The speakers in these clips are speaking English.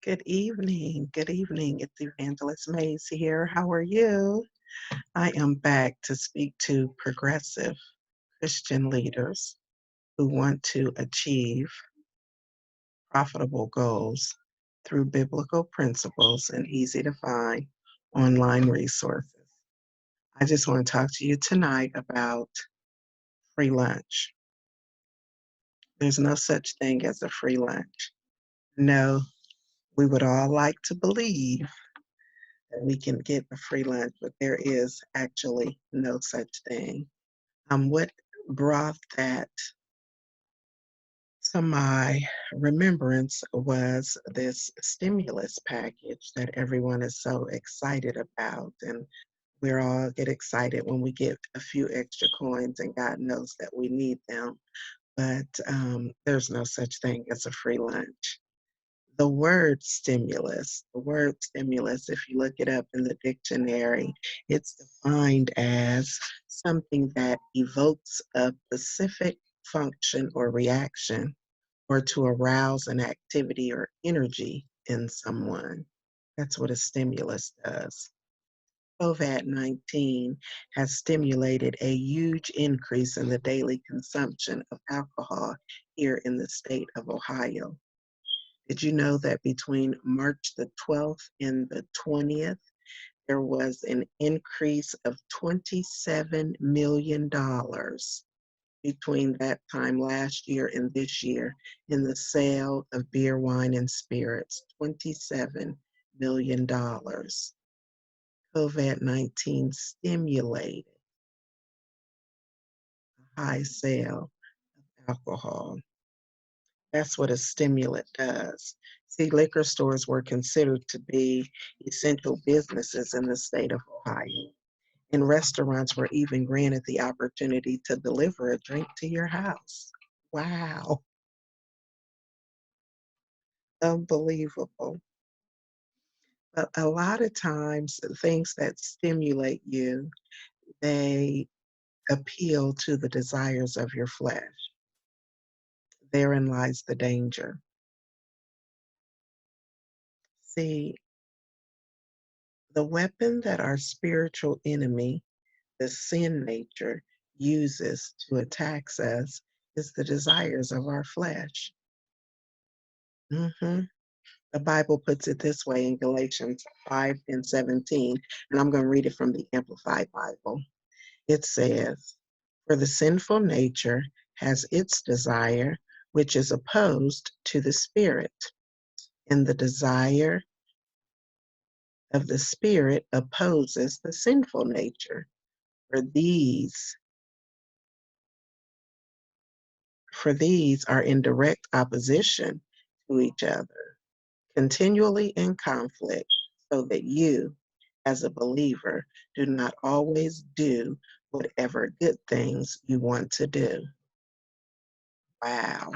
Good evening. Good evening. It's Evangelist Mays here. How are you? I am back to speak to progressive Christian leaders who want to achieve profitable goals through biblical principles and easy to find online resources. I just want to talk to you tonight about free lunch. There's no such thing as a free lunch. No, we would all like to believe that we can get a free lunch, but there is actually no such thing. What brought that to my remembrance was this stimulus package that everyone is so excited about. And we're all get excited when we get a few extra coins, and God knows that we need them. But there's no such thing as a free lunch. The word stimulus, if you look it up in the dictionary, it's defined as something that evokes a specific function or reaction or to arouse an activity or energy in someone. That's what a stimulus does. COVID-19 has stimulated a huge increase in the daily consumption of alcohol here in the state of Ohio. Did you know that between March the 12th and the 20th, there was an increase of $27 million between that time last year and this year in the sale of beer, wine, and spirits? $27 million. COVID-19 stimulated a high sale of alcohol. That's what a stimulant does. See, liquor stores were considered to be essential businesses in the state of Ohio, and restaurants were even granted the opportunity to deliver a drink to your house. Wow, unbelievable. But a lot of times, things that stimulate you, they appeal to the desires of your flesh. Therein lies the danger. See, the weapon that our spiritual enemy, the sin nature, uses to attack us is the desires of our flesh. hmm The Bible puts it this way in Galatians 5 and 17, and I'm going to read it from the Amplified Bible. It says, "For the sinful nature has its desire, which is opposed to the spirit, and the desire of the spirit opposes the sinful nature. For these For these are in direct opposition to each other, continually in conflict, so that you, as a believer, do not always do whatever good things you want to do." Wow.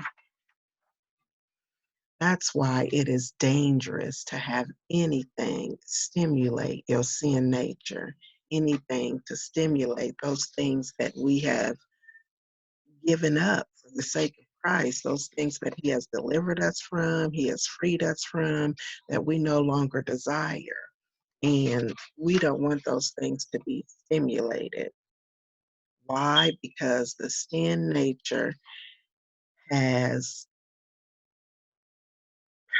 That's why it is dangerous to have anything stimulate your sin nature, anything to stimulate those things that we have given up for the sake of Christ, those things that He has delivered us from, He has freed us from, that we no longer desire. And we don't want those things to be stimulated. Why? Because the sin nature has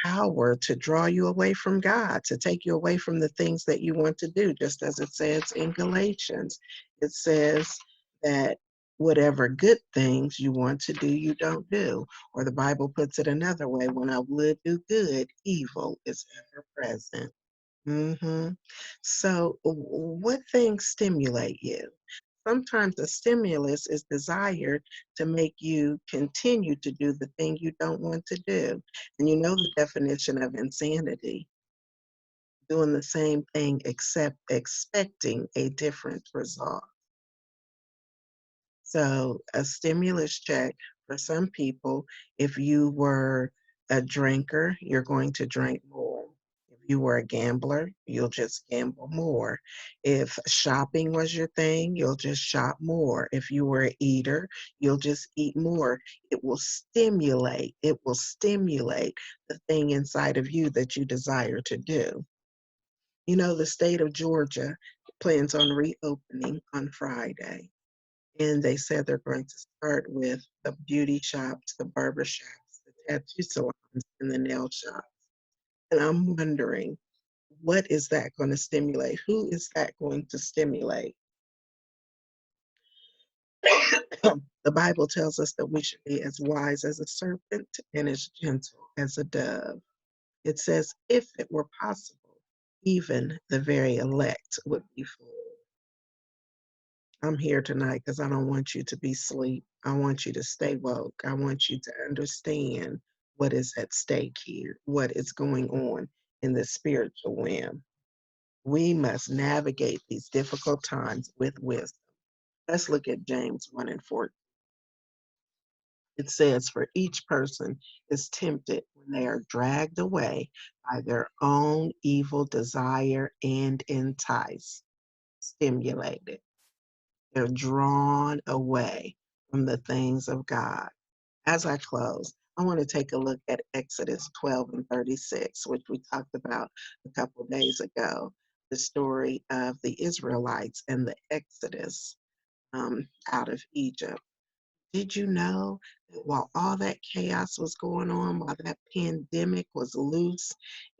power to draw you away from God, to take you away from the things that you want to do, just as it says in Galatians. It says that whatever good things you want to do, you don't do. Or the Bible puts it another way: when I would do good, evil is ever present. So, what things stimulate you? Sometimes the stimulus is desired to make you continue to do the thing you don't want to do. And you know the definition of insanity: doing the same thing except expecting a different result. So, a stimulus check for some people, if you were a drinker, you're going to drink more. If you were a gambler, you'll just gamble more. If shopping was your thing, you'll just shop more. If you were an eater, you'll just eat more. It will stimulate the thing inside of you that you desire to do. You know, the state of Georgia plans on reopening on Friday, and they said they're going to start with the beauty shops, the barber shops, the tattoo salons, and the nail shops. And I'm wondering, what is that going to stimulate? Who is that going to stimulate? The Bible tells us that we should be as wise as a serpent and as gentle as a dove. It says, if it were possible, even the very elect would be fooled. I'm here tonight because I don't want you to be asleep. I want you to stay woke. I want you to understand what is at stake here, what is going on in the spiritual realm. We must navigate these difficult times with wisdom. Let's look at James 1 and 4. It says, for each person is tempted when they are dragged away by their own evil desire and enticed, stimulated. They're drawn away from the things of God. As I close, I want to take a look at Exodus 12 and 36, which we talked about a couple of days ago, the story of the Israelites and the Exodus out of Egypt. Did you know that while all that chaos was going on, while that pandemic was loose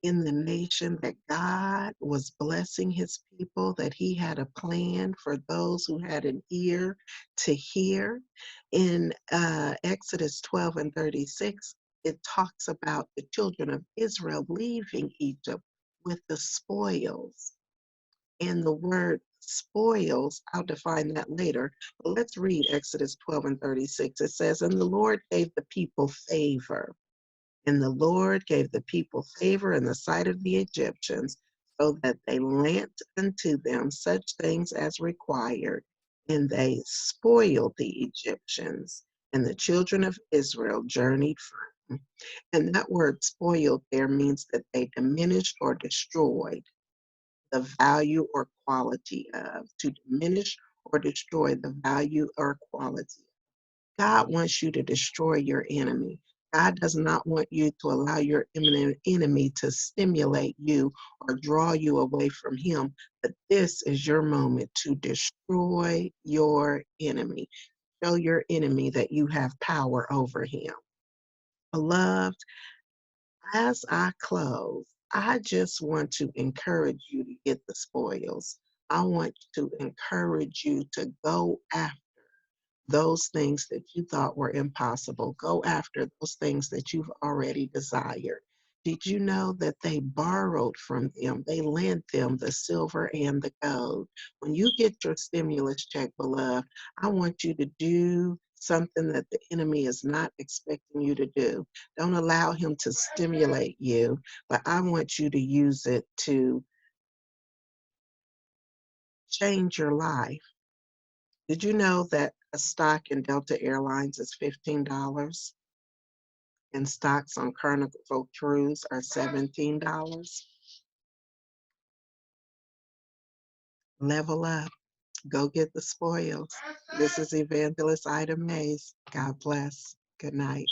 in the nation, that God was blessing his people, that he had a plan for those who had an ear to hear? In Exodus 12 and 36, it talks about the children of Israel leaving Egypt with the spoils. And the word spoils, I'll define that later. But let's read Exodus 12 and 36. It says, and the Lord gave the people favor. And the Lord gave the people favor in the sight of the Egyptians, so that they lent unto them such things as required. And they spoiled the Egyptians. And the children of Israel journeyed from. And that word spoiled there means that they diminished or destroyed the value or quality of, to diminish or destroy the value or quality. God wants you to destroy your enemy. God does not want you to allow your enemy to stimulate you or draw you away from him. But this is your moment to destroy your enemy. Show your enemy that you have power over him. Beloved, as I close, I just want to encourage you to get the spoils. I want to encourage you to go after those things that you thought were impossible. Go after those things that you've already desired. Did you know that they borrowed from them? They lent them the silver and the gold. When you get your stimulus check, beloved, I want you to do something that the enemy is not expecting you to do. Don't allow him to stimulate you, but I want you to use it to change your life. Did you know that a stock in Delta Airlines is $15 and stocks on Carnival Cruise are $17? Level up. Go get the spoils. This is Evangelist Ida Mays. God bless. Good night.